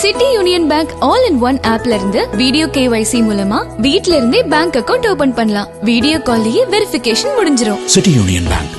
City union bank all in one ஆப்ல இருந்து video KYC மூலமா வீட்ல இருந்தே பேங்க் அக்கவுண்ட் ஓபன் பண்ணலாம். வீடியோ கால்லயே வெரிஃபிகேஷன் முடிஞ்சிரும். City union bank.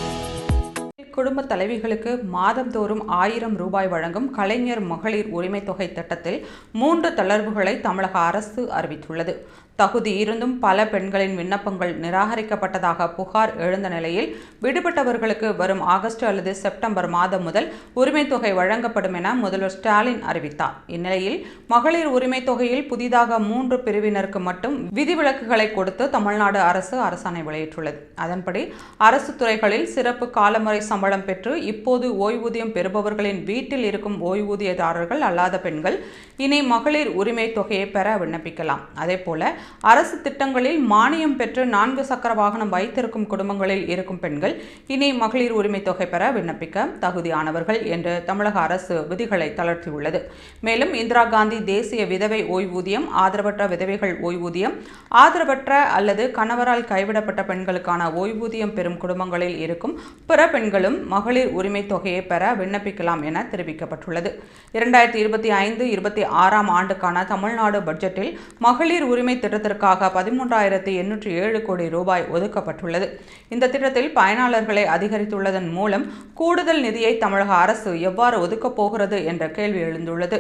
குடும்ப தலைவிகளுக்கு மாதந்தோறும் 1000 ரூபாய் வழங்கும் கலைஞர் மகளிர் உரிமை தொகை திட்டத்தில் 3 தளர்வுகளை தமிழக அரசு அறிவித்துள்ளது. தகுதி இருந்தும் பல பெண்களின் விண்ணப்பங்கள் நிராகரிக்கப்பட்டதாக புகார் எழுந்த நிலையில் விடுபட்டவர்களுக்கு வரும் ஆகஸ்ட் அல்லது செப்டம்பர் மாதம் முதல் உரிமை தொகை வழங்கப்படும் என முதல்வர் ஸ்டாலின் அறிவித்தார். இந்நிலையில் மகளிர் உரிமை தொகையில் புதிதாக 3 பிரிவினருக்கு மட்டும் விதிவிலக்குகளை கொடுத்து தமிழ்நாடு அரசு அரசாணை வெளியிட்டுள்ளது. அதன்படி அரசு துறைகளில் சிறப்பு காலமுறை சம்பளம் பெற்று இப்போது ஓய்வூதியம் பெறுபவர்களின் வீட்டில் இருக்கும் ஓய்வூதியதாரர்கள் அல்லாத பெண்கள் இனி மகளிர் உரிமை தொகையை பெற விண்ணப்பிக்கலாம். அதேபோல அரசு திட்டங்களில் மானியம் பெற்று 4 சக்கர வாகனம் வைத்திருக்கும் குடும்பங்களில் இருக்கும் பெண்கள் இனி மகளிர் உரிமை தொகை பெற விண்ணப்பிக்க தகுதியானவர்கள் என்று தமிழக அரசு விதிகளை தளர்த்தியுள்ளது. மேலும் இந்திரா காந்தி தேசிய விதவை ஓய்வூதியம், ஆதரவற்ற விதவைகள் ஓய்வூதியம், ஆதரவற்ற அல்லது கணவரால் கைவிடப்பட்ட பெண்களுக்கான ஓய்வூதியம் பெறும் குடும்பங்களில் இருக்கும் பிற பெண்களும் மகளிர் உரிமை தொகையை பெற விண்ணப்பிக்கலாம் என தெரிவிக்கப்பட்டுள்ளது. 2025-26 ஆண்டுக்கான தமிழ்நாடு பட்ஜெட்டில் மகளிர் உரிமை திட்டத்திற்காக 13,807 கோடி ரூபாய் ஒதுக்கப்பட்டுள்ளது. இந்த திட்டத்தில் பயனாளர்களை அதிகரித்துள்ளதன் மூலம் கூடுதல் நிதியை தமிழக அரசு எவ்வாறு ஒதுக்கப் போகிறது என்ற கேள்வி எழுந்துள்ளது.